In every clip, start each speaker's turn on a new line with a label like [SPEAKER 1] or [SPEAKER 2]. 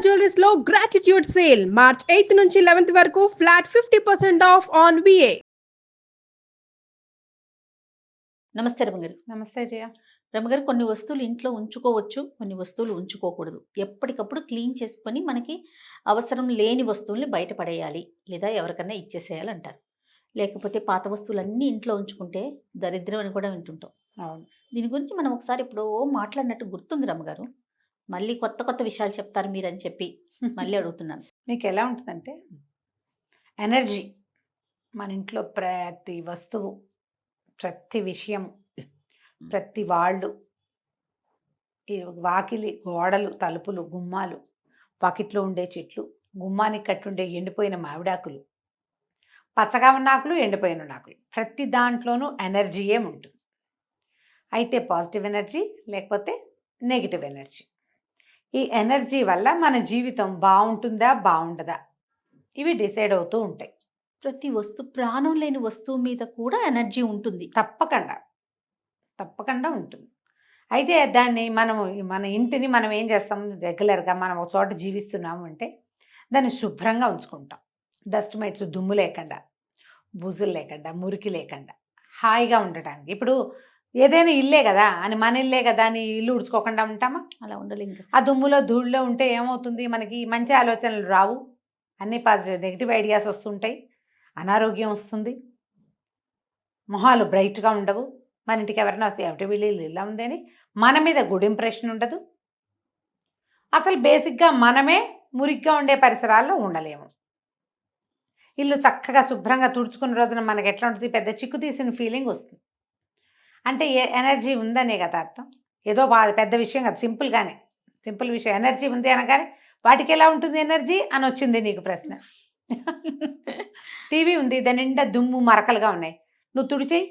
[SPEAKER 1] Jewelleries లో gratitude sale March 8 నుంచి 11 వరకు ఫ్లాట్ 50% ఆఫ్ ఆన్ విఏ.
[SPEAKER 2] నమస్తే రమగారు.
[SPEAKER 3] నమస్తే జయ.
[SPEAKER 2] రమగారు, కొన్ని వస్తువులు ఇంట్లో ఉంచుకోవచ్చు, కొన్ని వస్తువులు ఉంచుకోకూడదు. ఎప్పటికప్పుడు క్లీన్ చేసుకొని మనకి అవసరం లేని వస్తువుల్ని బయటపడేయాలి లేదా ఎవరికన్నా ఇచ్చేసేయాలి అంటారు. లేకపోతే పాత వస్తువులన్నీ ఇంట్లో ఉంచుకుంటే దరిద్రం అని కూడా వింటుంటాం.
[SPEAKER 3] అవును.
[SPEAKER 2] దీని గురించి మనం ఒకసారి ఎప్పుడో మాట్లాడినట్టు గుర్తుంది రమగారు. మళ్ళీ కొత్త కొత్త విషయాలు చెప్తారు మీరని చెప్పి మళ్ళీ అడుగుతున్నాను.
[SPEAKER 3] మీకు ఎలా ఉంటుందంటే ఎనర్జీ మన ఇంట్లో ప్రతి వస్తువు, ప్రతి విషయం, ప్రతి వాళ్ళు, ఈ వాకిలి గోడలు, తలుపులు, గుమ్మాలు, వాకిట్లో ఉండే చెట్లు, గుమ్మానికి కట్టుండే ఎండిపోయిన మామిడాకులు, పచ్చగా ఉన్న ఆకులు, ఎండిపోయిన ఆకులు, ప్రతి దాంట్లోనూ ఎనర్జీయే ఉంటుంది. అయితే పాజిటివ్ ఎనర్జీ లేకపోతే నెగిటివ్ ఎనర్జీ. ఈ ఎనర్జీ వల్ల మన జీవితం బాగుంటుందా బాగుండదా ఇవి డిసైడ్ అవుతూ ఉంటాయి.
[SPEAKER 2] ప్రతి వస్తువు, ప్రాణం లేని వస్తువు మీద కూడా ఎనర్జీ ఉంటుంది.
[SPEAKER 3] తప్పకుండా ఉంటుంది. అయితే దాన్ని మన ఇంటిని మనం ఏం చేస్తాం, రెగ్యులర్గా మనం ఒక చోట జీవిస్తున్నాము అంటే దాన్ని శుభ్రంగా ఉంచుకుంటాం. డస్ట్ మైట్స్, దుమ్ము లేకుండా, బుజులు లేకుండా, మురికి లేకుండా హాయిగా ఉండటానికి. ఇప్పుడు ఏదైనా ఇల్లే కదా అని, మన ఇల్లే కదా అని ఇల్లు ఉడుచుకోకుండా ఉంటామా?
[SPEAKER 2] అలా ఉండలేదు.
[SPEAKER 3] ఆ దుమ్ములో ధూళిలో ఉంటే ఏమవుతుంది, మనకి మంచి ఆలోచనలు రావు, అన్ని పాజిటివ్ నెగిటివ్ ఐడియాస్ వస్తుంటాయి, అనారోగ్యం వస్తుంది, మొహాలు బ్రైట్గా ఉండవు. మన ఇంటికి ఎవరైనా వస్తే ఎవరి వీళ్ళు ఇలా ఉంది అని మన మీద గుడ్ ఇంప్రెషన్ ఉండదు. అసలు బేసిక్గా మనమే మురిగ్గా ఉండే పరిసరాల్లో ఉండలేము. ఇల్లు చక్కగా శుభ్రంగా తుడుచుకున్న రోజున మనకి ఎట్లా ఉంటుంది, పెద్ద చిక్కు తీసిన ఫీలింగ్ వస్తుంది. అంటే ఎనర్జీ ఉందనే కదా అర్థం. ఏదో పెద్ద విషయం కదా, సింపుల్ విషయం. ఎనర్జీ ఉంది అనగానే వాటికి ఎలా ఉంటుంది ఎనర్జీ అని వచ్చింది నీకు ప్రశ్న. టీవీ ఉంది, దాని నిండా దుమ్ము మరకలుగా ఉన్నాయి, నువ్వు తుడిచేయి,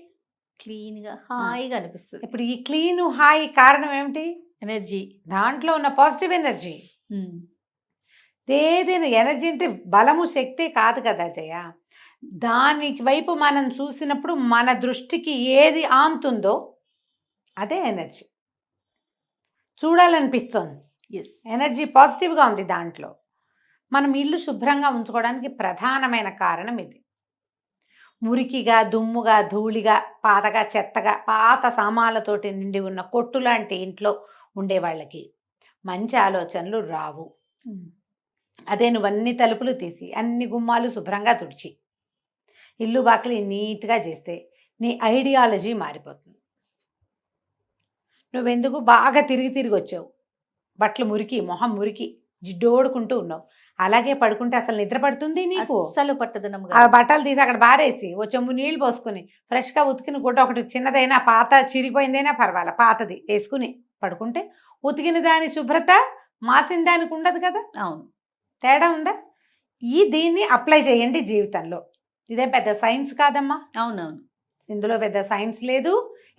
[SPEAKER 2] క్లీన్గా హాయిగా అనిపిస్తుంది.
[SPEAKER 3] ఇప్పుడు ఈ క్లీను హాయి కారణం ఏమిటి?
[SPEAKER 2] ఎనర్జీ,
[SPEAKER 3] దాంట్లో ఉన్న పాజిటివ్ ఎనర్జీ. ఏదైనా ఎనర్జీ అంటే బలము, శక్తి కాదు కదా జయ. దానికి వైపు మనం చూసినప్పుడు మన దృష్టికి ఏది ఆంతుందో అదే ఎనర్జీ. చూడాలనిపిస్తుంది.
[SPEAKER 2] ఎస్,
[SPEAKER 3] ఎనర్జీ పాజిటివ్గా ఉంది దాంట్లో. మనం ఇల్లు శుభ్రంగా ఉంచుకోవడానికి ప్రధానమైన కారణం ఇది. మురికిగా, దుమ్ముగా, ధూళిగా, పాతగా, చెత్తగా, పాత సామాన్లతోటి నిండి ఉన్న కొట్టు లాంటి ఇంట్లో ఉండే వాళ్ళకి మంచి ఆలోచనలు రావు. అదే నువ్వన్నీ తలుపులు తీసి అన్ని గుమ్మాలు శుభ్రంగా తుడిచి ఇల్లు బాకిలి నీట్గా చేస్తే నీ ఐడియాలజీ మారిపోతుంది. నువ్వెందుకు బాగా తిరిగి వచ్చావు, బట్టలు మురికి, మొహం మురికి, జిడ్డోడుకుంటూ ఉన్నావు, అలాగే పడుకుంటే అసలు నిద్ర పడుతుంది నీకు?
[SPEAKER 2] అసలు పట్టదు.
[SPEAKER 3] ఆ బట్టలు తీసి అక్కడ బారేసి ఓ చెంబు నీళ్ళు పోసుకుని ఫ్రెష్గా ఉతికిన గుడ్డ ఒకటి, చిన్నదైనా పాత చిరిగిపోయిందైనా పర్వాలే, పాతది వేసుకుని పడుకుంటే ఉతికిన దాని శుభ్రత మాసిన దానికి ఉండదు కదా.
[SPEAKER 2] అవును,
[SPEAKER 3] తేడా ఉందా? దీన్ని అప్లై చేయండి జీవితంలో. ఇదే పెద్ద సైన్స్ కాదమ్మా.
[SPEAKER 2] అవునవును,
[SPEAKER 3] ఇందులో పెద్ద సైన్స్ లేదు.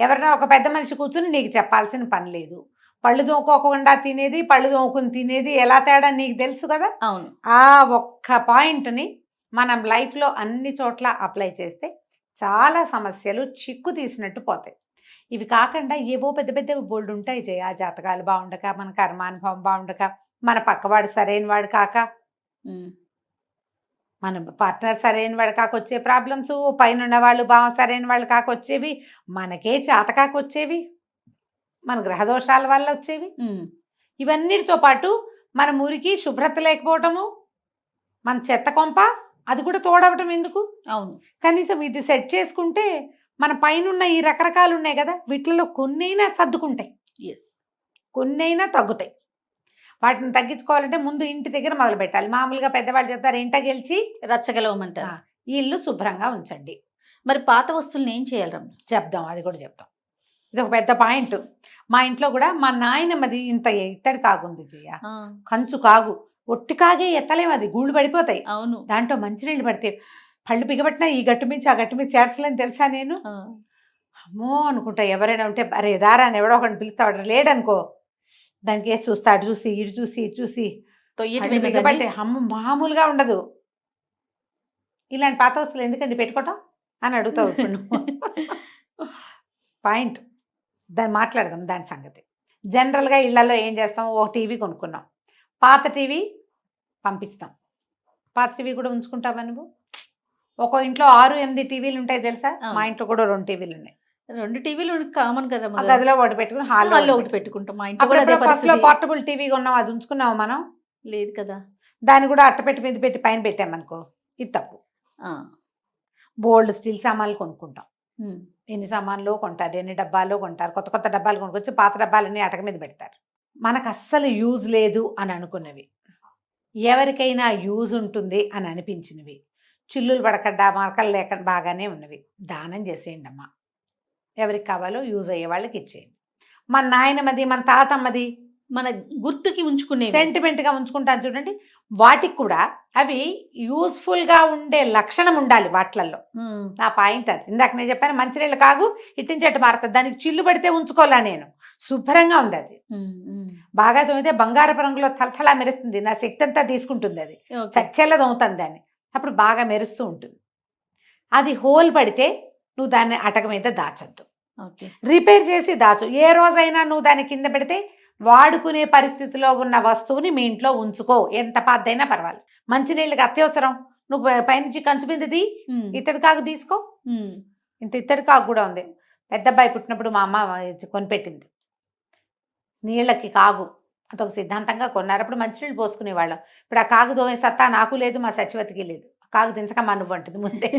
[SPEAKER 3] ఎవరైనా ఒక పెద్ద మనిషి కూర్చుని నీకు చెప్పాల్సిన పని లేదు. పళ్ళు తోముకోకుండా తినేది, పళ్ళు తోముకుని తినేది ఎలా తేడా నీకు తెలుసు కదా.
[SPEAKER 2] అవును.
[SPEAKER 3] ఆ ఒక్క పాయింట్ని మనం లైఫ్లో అన్ని చోట్ల అప్లై చేస్తే చాలా సమస్యలు చిక్కు తీసినట్టు పోతాయి. ఇవి కాకుండా ఏవో పెద్ద పెద్దవి బోల్డ్ ఉంటాయి జయ. జాతకాలు బాగుండక, మన కర్మానుభవం బాగుండక, మన పక్కవాడు సరైన వాడు కాక, మన పార్ట్నర్ సరైన వాడు కాకొచ్చే ప్రాబ్లమ్స్, పైన ఉన్న వాళ్ళు సరైన వాళ్ళు కాకొచ్చేవి, మనకే చేత కాకొచ్చేవి, మన గ్రహదోషాల వల్ల వచ్చేవి. ఇవన్నిటితో పాటు మన మురికి, శుభ్రత లేకపోవటము, మన చెత్త కొంప అది కూడా తోడవటం ఎందుకు?
[SPEAKER 2] అవును,
[SPEAKER 3] కనీసం ఇది సెట్ చేసుకుంటే మన పైన ఈ రకరకాలు ఉన్నాయి కదా, వీటిలో కొన్నైనా సర్దుకుంటాయి, కొన్నైనా తగ్గుతాయి. వాటిని తగ్గించుకోవాలంటే ముందు ఇంటి దగ్గర మొదలు పెట్టాలి. మామూలుగా పెద్దవాళ్ళు చెప్తారు, ఇంట గెలిచి
[SPEAKER 2] రచ్చగలవమంటారు.
[SPEAKER 3] ఈ ఇల్లు శుభ్రంగా ఉంచండి.
[SPEAKER 2] మరి పాత వస్తువులను ఏం చేయాలి?
[SPEAKER 3] చెప్దాం, అది కూడా చెప్తాం. ఇది ఒక పెద్ద పాయింట్. మా ఇంట్లో కూడా మా నాయనమ్మది ఇంత ఇత్తడి కాగుంది జయ, కంచు కాగు, ఒట్టి కాగే ఎత్తలేము, అది గూళ్ళు పడిపోతాయి.
[SPEAKER 2] అవును,
[SPEAKER 3] దాంట్లో మంచినీళ్ళు పడితే పళ్ళు బిగబట్టినా ఈ గట్టు మించి ఆ గట్టు మీద చేర్చలేని తెలుసా నేను. అమ్మో అనుకుంటా, ఎవరైనా ఉంటే అరే దారా అని ఎవడో ఒకటి పిలుస్తాడు, లేడనుకో దానికి వేసి చూస్తా, అటు చూసి ఇటు చూసి ఇటు చూసి బిగబట్టే అమ్మ మామూలుగా ఉండదు. ఇలాంటి పాత వస్తువులు ఎందుకండి పెట్టుకోవటం అని అడుగుతావు. పాయింట్, దాన్ని మాట్లాడదాం దాని సంగతి. జనరల్గా ఇళ్లలో ఏం చేస్తాం, ఒక టీవీ కొనుక్కున్నాం, పాత టీవీ పంపిస్తాం. పాత టీవీ కూడా ఉంచుకుంటావా నువ్వు? ఒక ఇంట్లో 6-8 టీవీలు ఉంటాయి తెలుసా? మా ఇంట్లో కూడా 2 టీవీలు ఉన్నాయి.
[SPEAKER 2] 2 టీవీలు కామన్ కదా,
[SPEAKER 3] ఆ గదిలో ఒకటి పెట్టుకుని హాల్లో
[SPEAKER 2] ఒకటి పెట్టుకుంటాం. మా ఇంట్లో కూడా అదే
[SPEAKER 3] ఫస్ట్ లో
[SPEAKER 2] పరిస్థితి.
[SPEAKER 3] పోర్టబుల్ టీవీ కొన్నాం, అది ఉంచుకున్నావు మనం?
[SPEAKER 2] లేదు కదా.
[SPEAKER 3] దాన్ని కూడా అట్టపెట్టి మీద పెట్టి పైన పెట్టామనుకో, ఇది తప్పు. బోల్డ్ స్టీల్ సామాన్లు కొనుక్కుంటాం. ఎన్ని సామాన్లు కొంటారు, ఎన్ని డబ్బాలు కొంటారు, కొత్త కొత్త డబ్బాలు కొనుక్కొచ్చి పాత డబ్బాలన్నీ అటక మీద పెడతారు. మనకు అస్సలు యూజ్ లేదు అని అనుకున్నవి, ఎవరికైనా యూజ్ ఉంటుంది అని అనిపించినవి, చిల్లులు పడకుండా మరకలు లేకుండా బాగానే ఉన్నవి దానం చేసేయండి అమ్మా. ఎవరికి కావాలో యూజ్ అయ్యే వాళ్ళకి ఇచ్చేయండి. మన నాయనమ్మది, మన తాతమ్మది,
[SPEAKER 2] మన గుర్తుకి ఉంచుకునే
[SPEAKER 3] సెంటిమెంట్గా ఉంచుకుంటాను చూడండి, వాటికి కూడా అవి యూస్ఫుల్గా ఉండే లక్షణం ఉండాలి వాటిల్లో. నా పాయింట్ అది. ఇందాక నేను చెప్పాను మంచినీళ్ళు కాగు ఇట్టించి అట్టు మారుతుంది, దానికి చిల్లు పడితే ఉంచుకోవాలా నేను, శుభ్రంగా ఉంది అది. బాగా తోమితే బంగారపు రంగులో తలతలా మెరుస్తుంది, నా శక్తి అంతా తీసుకుంటుంది అది. చచ్చేలా తోముతుంది దాన్ని, అప్పుడు బాగా మెరుస్తూ ఉంటుంది. అది హోల్ పడితే నువ్వు దాన్ని అటక మీద దాచద్దు, రిపేర్ చేసి దాచు. ఏ రోజైనా నువ్వు దాన్ని కింద పెడితే వాడుకునే పరిస్థితిలో ఉన్న వస్తువుని మీ ఇంట్లో ఉంచుకో, ఎంత పాతైనా పర్వాలేదు. మంచినీళ్ళకి అత్యవసరం, నువ్వు పైనుంచి కంచు మీదది ఇత్తడి కాగు తీసుకో. ఇంత ఇత్తడి కాగు కూడా ఉంది, పెద్ద అబ్బాయి పుట్టినప్పుడు మా అమ్మ కొనిపెట్టింది. నీళ్ళకి కాగు అదొక సిద్ధాంతంగా కొన్నారు. అప్పుడు మంచినీళ్ళు పోసుకునేవాళ్ళం. ఇప్పుడు ఆ కాగు దోమే సత్తా నాకు లేదు, మా సచివతికి లేదు. కాగు దించకమ్మా నువ్వు అంటుంది ముందే.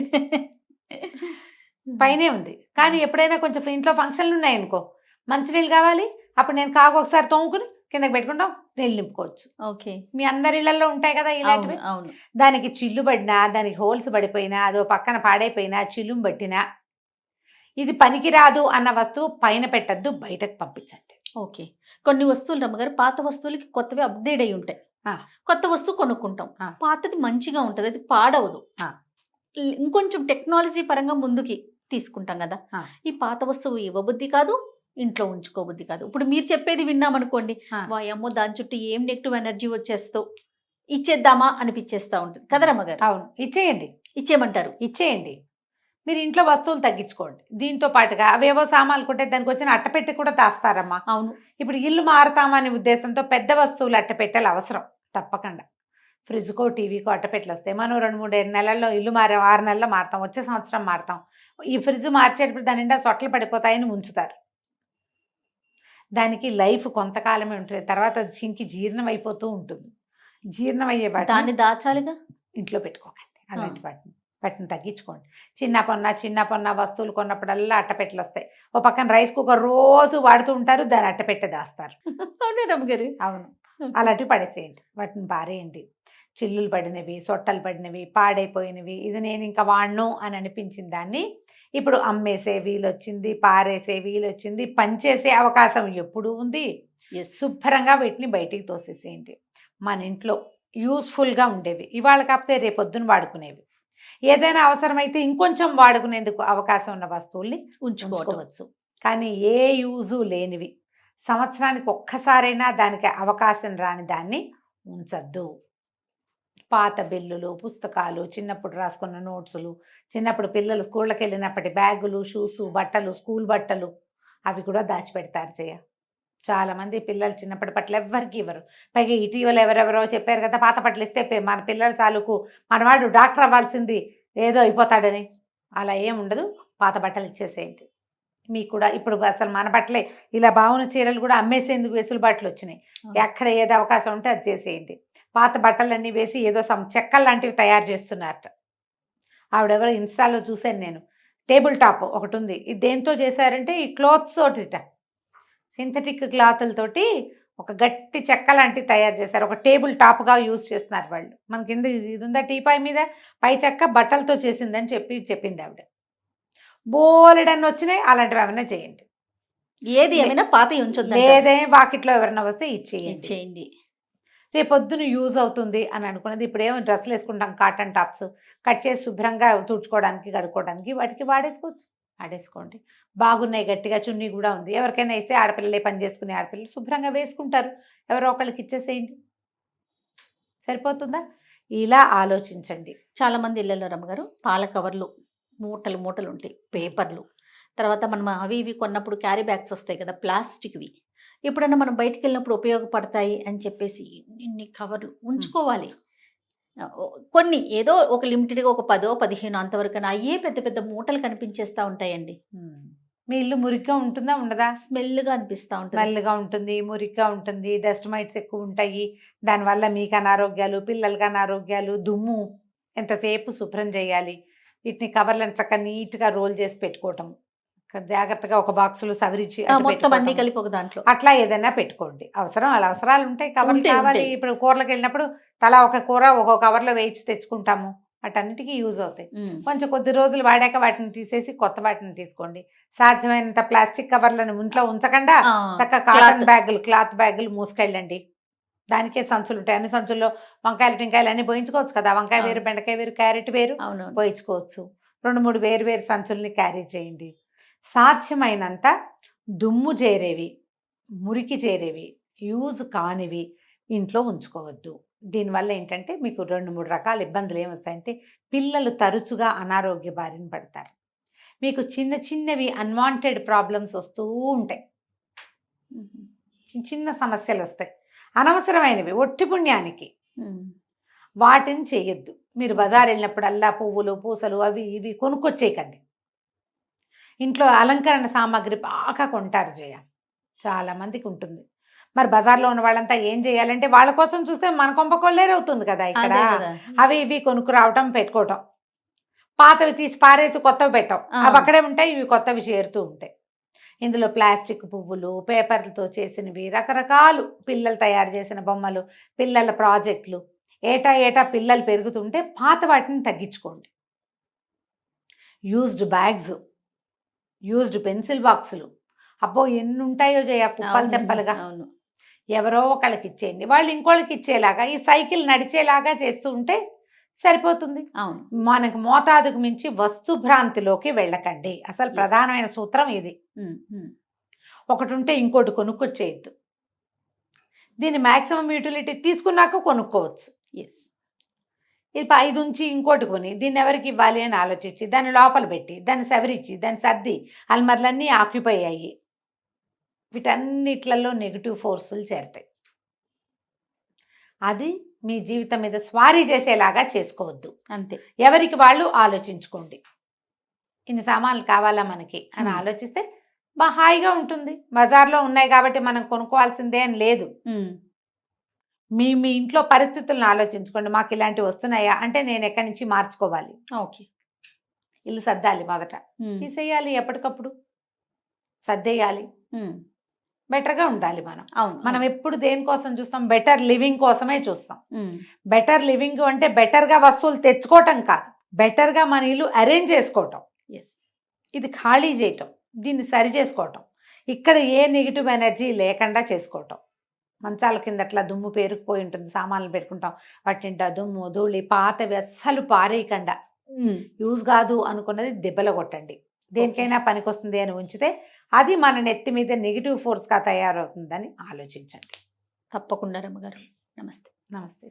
[SPEAKER 3] పైనే ఉంది. కానీ ఎప్పుడైనా కొంచెం ఇంట్లో ఫంక్షన్లు ఉన్నాయనుకో, మంచినీళ్ళు కావాలి, అప్పుడు నేను కాగు ఒకసారి తోముకుని కిందకి పెట్టుకుంటాం, నీళ్ళు నింపుకోవచ్చు.
[SPEAKER 2] ఓకే,
[SPEAKER 3] మీ అందరి ఇళ్లలో ఉంటాయి కదా ఇలాంటివి.
[SPEAKER 2] అవును.
[SPEAKER 3] దానికి చిల్లు పడినా, దానికి హోల్స్ పడిపోయినా, అదో పక్కన పాడైపోయినా, చిల్లుం పట్టినా, ఇది పనికిరాదు అన్న వస్తువు పైన పెట్టద్దు, బయటకు పంపించండి.
[SPEAKER 2] ఓకే, కొన్ని వస్తువులు రమ్మగారు పాత వస్తువులకి కొత్తవి అప్డేట్ అయి ఉంటాయి. కొత్త వస్తువు కొనుక్కుంటాం, పాతది మంచిగా ఉంటుంది, అది పాడవదు. ఇంకొంచెం టెక్నాలజీ పరంగా ముందుకి తీసుకుంటాం కదా. ఈ పాత వస్తువు ఇవ్వబుద్ధి కాదు, ఇంట్లో ఉంచుకోబుద్ధి కాదు. ఇప్పుడు మీరు చెప్పేది విన్నామనుకోండి, వాయమ్మో దాని చుట్టూ ఏం నెగిటివ్ ఎనర్జీ వచ్చేస్తావు, ఇచ్చేద్దామా అనిపించేస్తా ఉంటుంది కదా రమ్మగారు.
[SPEAKER 3] అవును, ఇచ్చేయండి.
[SPEAKER 2] ఇచ్చేయమంటారు?
[SPEAKER 3] ఇచ్చేయండి. మీరు ఇంట్లో వస్తువులు తగ్గించుకోండి. దీంతో పాటుగా అవేవో సామాన్లు కొంటే దానికి వచ్చిన అట్టపెట్టి కూడా దాస్తారమ్మా.
[SPEAKER 2] అవును,
[SPEAKER 3] ఇప్పుడు ఇల్లు మారుతామనే ఉద్దేశంతో పెద్ద వస్తువులు అట్టపెట్టెలు అవసరం తప్పకుండా. ఫ్రిడ్జ్కో టీవీకో అట్టపెట్టెలు వస్తాయి. మనం 2-3 నెలల్లో ఇల్లు 6 నెలల్లో మారుతాం, వచ్చే సంవత్సరం మారుతాం. ఈ ఫ్రిడ్జ్ మార్చేటప్పుడు దాని నిండా సొట్టలు పడిపోతాయని ఉంచుతారు. దానికి లైఫ్ కొంతకాలమే ఉంటుంది, తర్వాత అది చింకి జీర్ణం అయిపోతూ ఉంటుంది. జీర్ణం అయ్యే
[SPEAKER 2] దాన్ని దాచాలిగా,
[SPEAKER 3] ఇంట్లో పెట్టుకోకండి. అలాంటి వాటిని తగ్గించుకోండి. చిన్న పొన్న వస్తువులు కొన్నప్పుడల్లా అట్టపెట్టెలు వస్తాయి. ఓ పక్కన రైస్ కుక్కర్ రోజు వాడుతూ ఉంటారు, దాన్ని అట్టపెట్టె దాస్తారు.
[SPEAKER 2] అవునే రమ్మగారు.
[SPEAKER 3] అవును, అలాంటివి పడేసేయండి, వాటిని పారేయండి. చిల్లులు పడినవి, సొట్టలు పడినవి, పాడైపోయినవి, ఇది నేను ఇంకా వాడను అని అనిపించిన దాన్ని ఇప్పుడు అమ్మేసే వీలొచ్చింది, పారేసే వీలొచ్చింది, పంచేసే అవకాశం ఎప్పుడూ ఉంది. శుభ్రంగా వీటిని బయటికి తోసేసేయండి. మన ఇంట్లో యూస్ఫుల్గా ఉండేవి, ఇవాళ కాకపోతే రేపొద్దున వాడుకునేవి, ఏదైనా అవసరమైతే ఇంకొంచెం వాడుకునేందుకు అవకాశం ఉన్న వస్తువుల్ని ఉంచుకోవచ్చు. కానీ ఏ యూజు లేనివి, సంవత్సరానికి ఒక్కసారైనా దానికి అవకాశం రాని దాన్ని ఉంచద్దు. పాత బిల్లులు, పుస్తకాలు, చిన్నప్పుడు రాసుకున్న నోట్సులు, చిన్నప్పుడు పిల్లలు స్కూళ్ళకి వెళ్ళినప్పటి బ్యాగులు, షూసు, బట్టలు, స్కూల్ బట్టలు, అవి కూడా దాచిపెడతారు. చాలామంది పిల్లలు చిన్నప్పటి బట్టలు ఎవ్వరికి ఇవ్వరు. పైగా ఇటీవల ఎవరెవరో చెప్పారు కదా, పాత బట్టలు ఇస్తే మన పిల్లల తాలూకు మనవాడు డాక్టర్ అవ్వాల్సింది ఏదో అయిపోతాడని. అలా ఏం ఉండదు, పాత బట్టలు ఇచ్చేసేయండి. మీకు కూడా ఇప్పుడు అసలు మన బట్టలే ఇలా బాగున్న చీరలు కూడా అమ్మేసేందుకు వెసులుబాట్లు వచ్చినాయి. ఎక్కడ ఏదో అవకాశం ఉంటే అది చేసేయండి. పాత బట్టలన్నీ వేసి ఏదో చెక్కలు లాంటివి తయారు చేస్తున్నారట. ఆవిడెవరో ఇన్స్టాలో చూశాను నేను. టేబుల్ టాప్ ఒకటి ఉంది, ఇది దేంతో చేశారంటే ఈ క్లాత్స్ తోటిట, సింథటిక్ క్లాతులతోటి ఒక గట్టి చెక్క లాంటివి తయారు చేశారు. ఒక టేబుల్ టాప్గా యూజ్ చేస్తున్నారు వాళ్ళు. మన కింద ఇది ఉందా టీపాయ్ మీద, పై చెక్క బట్టలతో చేసిందని చెప్పింది ఆవిడ. బోలెడన్ని వచ్చినాయి, అలాంటివి ఏమైనా చేయండి.
[SPEAKER 2] ఏది ఏమైనా పాత ఉంచొద్దు,
[SPEAKER 3] లేదే వాకిట్లో ఎవరైనా వస్తే ఇచ్చేయండి. రేపొద్దున యూజ్ అవుతుంది అని అనుకున్నది. ఇప్పుడేమో డ్రెస్సులు వేసుకుంటాం, కాటన్ టాప్స్ కట్ చేసి శుభ్రంగా తుడుచుకోవడానికి, కడుక్కోవడానికి, వాటికి ఆడేసుకోండి. బాగున్నాయి, గట్టిగా చున్నీ కూడా ఉంది, ఎవరికైనా ఇస్తే ఆడపిల్లలే పని చేసుకునే ఆడపిల్లలు శుభ్రంగా వేసుకుంటారు, ఎవరో ఒకళ్ళకి ఇచ్చేసేయండి, సరిపోతుందా? ఇలా ఆలోచించండి.
[SPEAKER 2] చాలామంది ఇళ్ళల్లో రమ్మగారు పాల కవర్లు మూటలు ఉంటాయి, పేపర్లు, తర్వాత మనం అవి ఇవి కొన్నప్పుడు క్యారీ బ్యాగ్స్ వస్తాయి కదా ప్లాస్టిక్వి, ఎప్పుడన్నా మనం బయటికి వెళ్ళినప్పుడు ఉపయోగపడతాయి అని చెప్పేసి ఇన్ని కవర్లు ఉంచుకోవాలి. కొన్ని ఏదో ఒక లిమిటెడ్గా ఒక 10, 15 అంతవరకు అయ్యే పెద్ద పెద్ద మూటలు కనిపించేస్తూ ఉంటాయండి.
[SPEAKER 3] మీ ఇల్లు మురిగ్గా ఉంటుందా ఉండదా?
[SPEAKER 2] స్మెల్గా అనిపిస్తూ ఉంటుంది.
[SPEAKER 3] స్మెల్గా ఉంటుంది, మురిగ్గా ఉంటుంది, డస్ట్ మైట్స్ ఎక్కువ ఉంటాయి. దానివల్ల మీకు అనారోగ్యాలు, పిల్లలకి అనారోగ్యాలు, దుమ్ము ఎంతసేపు శుభ్రం చేయాలి. వీటిని కవర్లను చక్కగా నీట్గా రోల్ చేసి పెట్టుకోవటం, జాగ్రత్తగా ఒక బాక్సులో సవరించి అటు
[SPEAKER 2] మొత్తం అన్ని
[SPEAKER 3] పెట్టుకోవటం.
[SPEAKER 2] కలిపి ఒక దాంట్లో.
[SPEAKER 3] అట్లా ఏదైనా పెట్టుకోండి. అవసరాలు ఉంటాయి, కవర్లు
[SPEAKER 2] ఉంటాయి,
[SPEAKER 3] కావాలి.
[SPEAKER 2] ఉంటాయి.
[SPEAKER 3] ఇప్పుడు కూరలకు వెళ్ళినప్పుడు తలా ఒక కూర ఒక్కో కవర్లో వేయించి తెచ్చుకుంటాము, వాటన్నిటికీ యూజ్ అవుతాయి. కొంచెం కొద్ది రోజులు వాడాక వాటిని తీసేసి కొత్త వాటిని తీసుకోండి. సాధ్యమైనంత ప్లాస్టిక్ కవర్లను ఇంట్లో ఉంచకుండా చక్కగా కాటన్ బ్యాగులు, క్లాత్ బ్యాగులు మూసుకెళ్ళండి. దానికే సంచులు ఉంటాయి. అన్ని సంచుల్లో వంకాయలు టింకాయలు అన్ని పోయించుకోవచ్చు కదా. వంకాయ వేరు, బెండకాయ వేరు, క్యారెట్ వేరు పోయించుకోవచ్చు. 2-3 వేరు సంచుల్ని క్యారీ చేయండి. సాధ్యమైనంత దుమ్ము చేరేవి, మురికి చేరేవి, యూజ్ కానివి ఇంట్లో ఉంచుకోవద్దు. దీనివల్ల ఏంటంటే మీకు 2-3 రకాల ఇబ్బందులు ఏమొస్తాయంటే, పిల్లలు తరచుగా అనారోగ్య బారిన పడతారు. మీకు చిన్న చిన్నవి అన్వాంటెడ్ ప్రాబ్లమ్స్ వస్తూ ఉంటాయి. చిన్న చిన్న సమస్యలు వస్తాయి, అనవసరమైనవి, ఒట్టి పుణ్యానికి. వాటిని చేయొద్దు. మీరు బజార్ వెళ్ళినప్పుడల్లా పువ్వులు, పూసలు అవి ఇవి కొనుక్కొచ్చేయకండి. ఇంట్లో అలంకరణ సామాగ్రి బాగా కొంటారు జయ, చాలామందికి ఉంటుంది. మరి బజార్లో ఉన్న వాళ్ళంతా ఏం చేయాలంటే, వాళ్ళ కోసం చూస్తే మన కొంప కొల్లేరవుతుంది కదా ఇక్కడ. అవి ఇవి కొనుక్కు రావటం, పెట్టుకోవటం, పాతవి తీసి పారేసి కొత్తవి పెట్టాం, అవి అక్కడే ఉంటాయి, ఇవి కొత్తవి చేరుతూ ఉంటాయి. ఇందులో ప్లాస్టిక్ పువ్వులు, పేపర్లతో చేసినవి, రకరకాలు పిల్లలు తయారు చేసిన బొమ్మలు, పిల్లల ప్రాజెక్టులు, ఏటా పిల్లలు పెరుగుతుంటే పాత వాటిని తగ్గించుకోండి. యూజ్డ్ బ్యాగ్స్, యూజ్డ్ పెన్సిల్ బాక్సులు, అబ్బో ఎన్ని ఉంటాయో జయ, కుప్పలు తెప్పలుగా. ఎవరో ఒకళ్ళకి ఇచ్చేయండి, వాళ్ళు ఇంకోళ్ళకి ఇచ్చేలాగా, ఈ సైకిల్ నడిచేలాగా చేస్తూ ఉంటే సరిపోతుంది. మనకు మోతాదుకు మించి వస్తు భ్రాంతిలోకి వెళ్ళకండి. అసలు ప్రధానమైన సూత్రం ఇది. ఒకటి ఉంటే ఇంకోటి కొనుక్కొచ్చేయద్దు. దీన్ని మ్యాక్సిమం యూటిలిటీ తీసుకున్నాక కొనుక్కోవచ్చు. ఇది 5 ఉంచి ఇంకోటి కొని దీన్ని ఎవరికి ఇవ్వాలి అని ఆలోచించి దాన్ని లోపల పెట్టి దాన్ని సవరించి దాన్ని సర్ది అల్మర్లన్నీ ఆక్యుపై అయ్యి వీటన్నిట్లలో నెగిటివ్ ఫోర్సులు చేరతాయి. అది మీ జీవితం మీద స్వారీ చేసేలాగా చేసుకోవద్దు.
[SPEAKER 2] అంతే,
[SPEAKER 3] ఎవరికి వాళ్ళు ఆలోచించుకోండి. ఇన్ని సామాన్లు కావాలా మనకి అని ఆలోచిస్తే బాగా హాయిగా ఉంటుంది. బజార్లో ఉన్నాయి కాబట్టి మనం కొనుక్కోవాల్సిందే అని లేదు. మీ ఇంట్లో పరిస్థితులను ఆలోచించుకోండి. మాకు ఇలాంటివి వస్తున్నాయా అంటే నేను ఎక్కడి నుంచి మార్చుకోవాలి.
[SPEAKER 2] ఓకే,
[SPEAKER 3] ఇల్లు సర్దాలి, మొదట తీసేయాలి, ఎప్పటికప్పుడు సర్దేయాలి, బెటర్గా ఉండాలి. మనం ఎప్పుడు దేనికోసం చూస్తాం? బెటర్ లివింగ్ కోసమే చూస్తాం. బెటర్ లివింగ్ అంటే బెటర్గా వస్తువులు తెచ్చుకోవటం కాదు, బెటర్గా మన ఇల్లు అరేంజ్ చేసుకోవటం, ఇది ఖాళీ చేయటం, దీన్ని సరి చేసుకోవటం, ఇక్కడ ఏ నెగిటివ్ ఎనర్జీ లేకుండా చేసుకోవటం. మంచాల కింద అట్లా దుమ్ము పేరుకుపోయి ఉంటుంది, సామాన్లు పెట్టుకుంటాం, వాటింట దుమ్ము ధూళి పాతవి అస్సలు పారేయకుండా, యూజ్ కాదు అనుకున్నది దెబ్బలు కొట్టండి. దేనికైనా పనికొస్తుంది అని ఉంచితే అది మన నెత్తి మీద నెగిటివ్ ఫోర్స్గా తయారవుతుందని ఆలోచించండి.
[SPEAKER 2] తప్పకుండా రమ్మగారు. నమస్తే.
[SPEAKER 3] నమస్తే.